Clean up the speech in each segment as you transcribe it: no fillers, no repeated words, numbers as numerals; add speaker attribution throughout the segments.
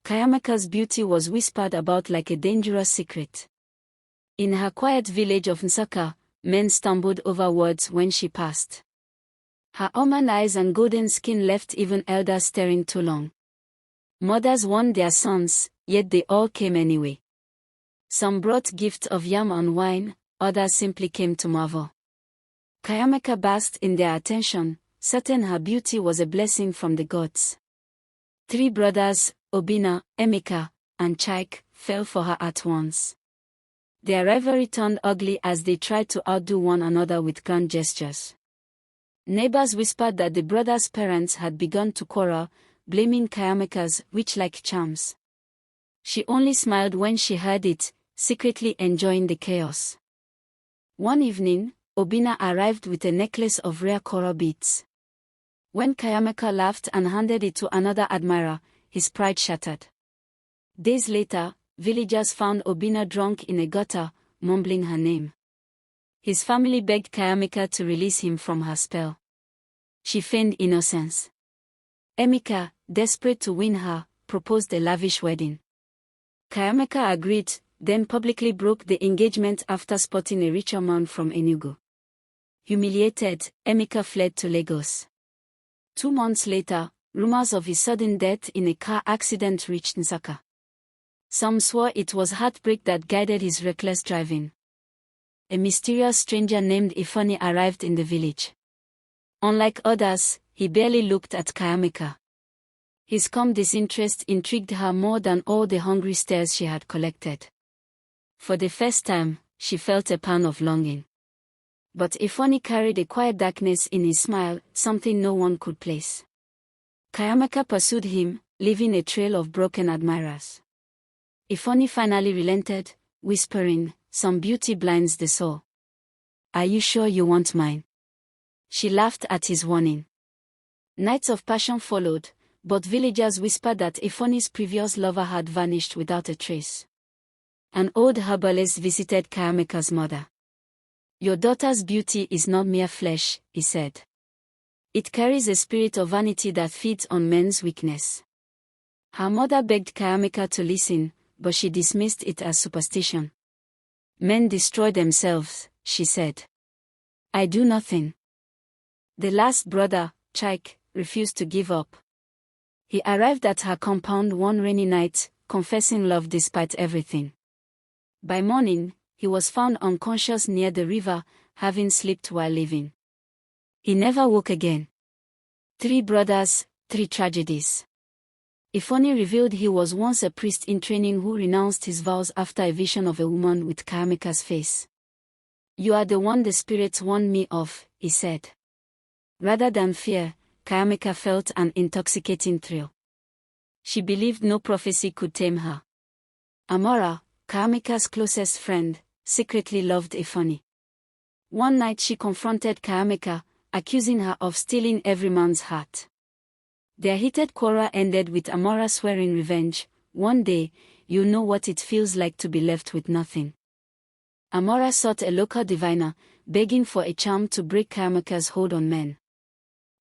Speaker 1: Kayameka's beauty was whispered about like a dangerous secret. In her quiet village of Nsukka, men stumbled over words when she passed. Her almond eyes and golden skin left even elders staring too long. Mothers warned their sons, yet they all came anyway. Some brought gifts of yam and wine, others simply came to marvel. Kayameka basked in their attention, certain her beauty was a blessing from the gods. 3 brothers, Obinna, Emeka, and Chike, fell for her at once. Their rivalry turned ugly as they tried to outdo one another with grand gestures. Neighbors whispered that the brothers' parents had begun to quarrel, blaming Kayameka's witch-like charms. She only smiled when she heard it, secretly enjoying the chaos. One evening, Obinna arrived with a necklace of rare coral beads. When Kayameka laughed and handed it to another admirer, his pride shattered. Days later, villagers found Obinna drunk in a gutter, mumbling her name. His family begged Kayameka to release him from her spell. She feigned innocence. Emeka, desperate to win her, proposed a lavish wedding. Kayameka agreed, then publicly broke the engagement after spotting a richer man from Enugu. Humiliated, Emeka fled to Lagos. 2 months later, rumors of his sudden death in a car accident reached Nsukka. Some swore it was heartbreak that guided his reckless driving. A mysterious stranger named Ifeanyi arrived in the village. Unlike others, he barely looked at Kayameka. His calm disinterest intrigued her more than all the hungry stares she had collected. For the first time, she felt a pang of longing. But Ifeanyi carried a quiet darkness in his smile, something no one could place. Kayameka pursued him, leaving a trail of broken admirers. Ifeanyi finally relented, whispering, "Some beauty blinds the soul. Are you sure you want mine?" She laughed at his warning. Nights of passion followed, but villagers whispered that Ifeanyi's previous lover had vanished without a trace. An old herbalist visited Kayameka's mother. "Your daughter's beauty is not mere flesh," he said. "It carries a spirit of vanity that feeds on men's weakness." Her mother begged Kayameka to listen, but she dismissed it as superstition. "Men destroy themselves," she said. "I do nothing." The last brother, Chike, refused to give up. He arrived at her compound one rainy night, confessing love despite everything. By morning, he was found unconscious near the river, having slept while leaving. He never woke again. 3 brothers, 3 tragedies. Ifeanyi revealed he was once a priest in training who renounced his vows after a vision of a woman with Kayameka's face. "You are the one the spirits warned me of," he said. Rather than fear, Kayameka felt an intoxicating thrill. She believed no prophecy could tame her. Amora, Kayameka's closest friend, secretly loved Ifeanyi. One night she confronted Kayameka, accusing her of stealing every man's heart. Their heated quarrel ended with Amora swearing revenge. "One day, you'll know what it feels like to be left with nothing." Amora sought a local diviner, begging for a charm to break Kayameka's hold on men.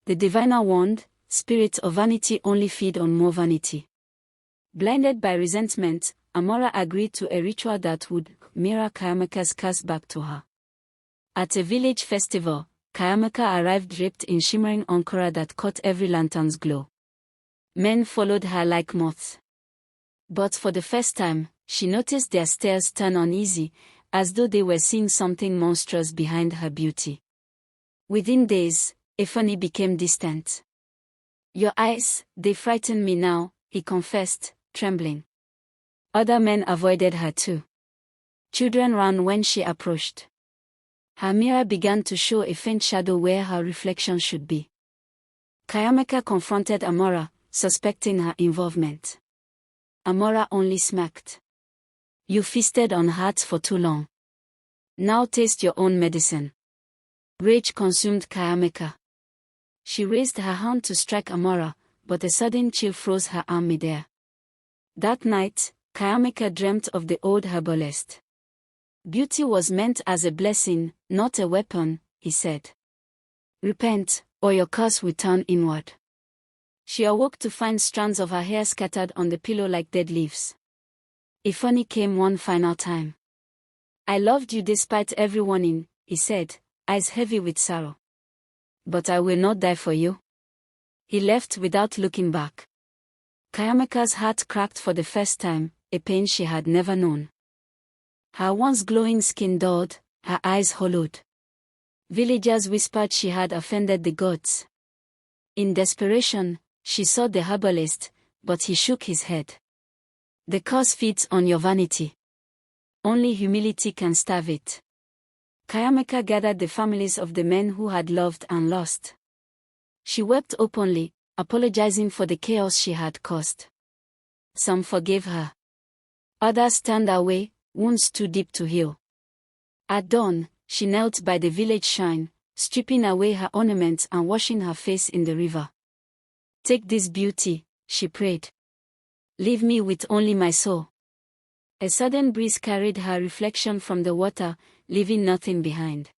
Speaker 1: The diviner warned, "Spirits of vanity only feed on more vanity." Blinded by resentment, Amora agreed to a ritual that would mirror Kayameka's curse back to her. At a village festival, Kayameka arrived draped in shimmering ankara that caught every lantern's glow. Men followed her like moths. But for the first time, she noticed their stares turn uneasy, as though they were seeing something monstrous behind her beauty. Within days, Ifeanyi became distant. "Your eyes, they frighten me now," he confessed, trembling. Other men avoided her too. Children ran when she approached. Her mirror began to show a faint shadow where her reflection should be. Kayameka confronted Amora, suspecting her involvement. Amora only smirked. "You feasted on hearts for too long. Now taste your own medicine." Rage consumed Kayameka. She raised her hand to strike Amora, but a sudden chill froze her arm midair. That night, Kayameka dreamt of the old herbalist. "Beauty was meant as a blessing, not a weapon," he said. "Repent, or your curse will turn inward." She awoke to find strands of her hair scattered on the pillow like dead leaves. Ifeanyi came one final time. "I loved you despite every warning," he said, eyes heavy with sorrow. "But I will not die for you." He left without looking back. Kayameka's heart cracked for the first time, a pain she had never known. Her once glowing skin dulled, her eyes hollowed. Villagers whispered she had offended the gods. In desperation, she sought the herbalist, but he shook his head. "The curse feeds on your vanity. Only humility can starve it." Kayameka gathered the families of the men who had loved and lost. She wept openly, apologizing for the chaos she had caused. Some forgave her. Others turned away, wounds too deep to heal. At dawn, she knelt by the village shrine, stripping away her ornaments and washing her face in the river. "Take this beauty," she prayed. "Leave me with only my soul." A sudden breeze carried her reflection from the water, leaving nothing behind.